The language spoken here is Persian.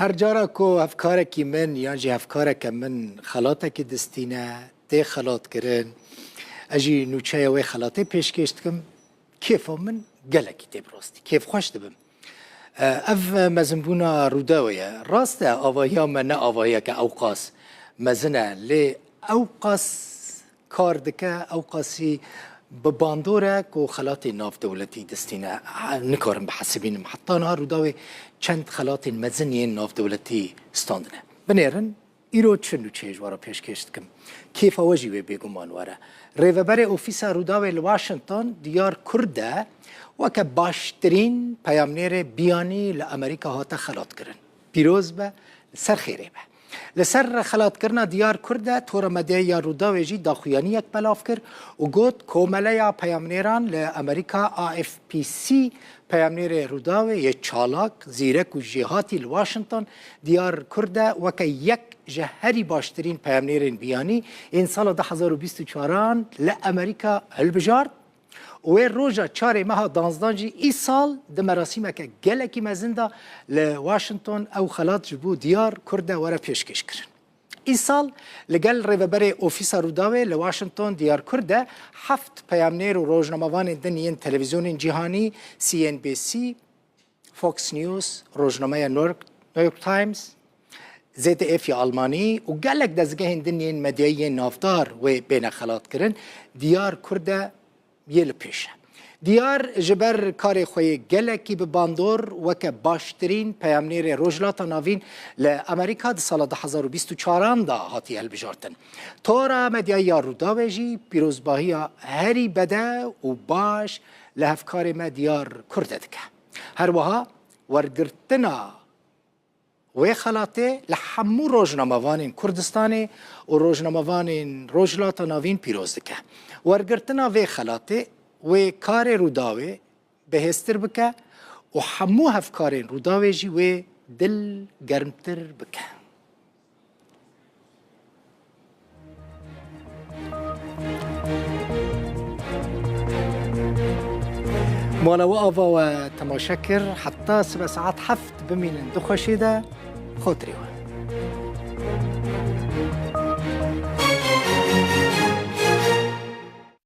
هر جارا کو افکارکی من یا جی افکارک من خلاطکی دستینه تی خلاط کرن اجی نوچه و خلاطه پیش کشت کم کیف من گلکی تی براستی کیف خوش دبم اف مزنبونا روداویه راسته آوایا من نه آوایا که اوقاس مزنه لی اوقاس کار دکه اوقاسی بباندوره که خلاطی ناف دولتی دستینه نکارم بحسبین حتی نها روداوی چند خلاط مزنی ناف دولتی ستاندنه بنیرن ایرو چندو چیج وارا پیش کشت کم کیف آواجی وی بیگمان واره ریوبر اوفیس روداوی لواشنطن دیار کرده وکه باشترین پیامنیر بیانی لامریکا هاتا خلاط کرن پیروز به سر خیره به لسر خلاط کرنا دیار کرده تور مده یا روداوی جی داخویانی یک بلاف کر و گوت کومله یا پیامنیران لامریکا AFPC پیامنیر روداوی یه چالاک زیرک و جهاتی لواشنطن دیار کرده وکه یک جهری باشترین پیامنیرین بیانی این سال 2024 لامریکا هلبجارد و روزا چهار ماه دانزدانجی ای سال ده مراسم که گلکی مزنده لواشنطن او خلاط جبو دیار کرده وره پیشکش کرن ای سال لگل ریوبر اوفیس روداوی لواشنطن دیار کرده 7 پیامنیر و روزنامه‌وان دنیین تلویزیون جهانی CNBC فوکس نیوز روزنامه نیویورک تایمز ZDF آلمانی و گلک دزگه دنیین مدیای نافدار و بین خلاط کرن دیار کرده یل پیشه دیار جبر کار خوی گلکی به باندور وکه باشترین پیامنیر روجلات ناوین لامریکا ده سال 2024 دا هاتی هلبجارتن تورا مدیای روداوی جی پیروزباهی هری بده و باش لهفکار مدیار کرده دکه هر وها ورگرتنا و خلاطه لحمو روزنامه‌وان کردستانی و روزنامه‌وان روجلات ناوین پیروز دکه ورگرتنا و خلاطه و کار روداوی بهستر بکه و حمو هفکار روداوی جی و دل گرمتر بکه مالا و آوا و تماشاکر حتی 7 ساعت 7 بمینن دو خوشیده خود ریوه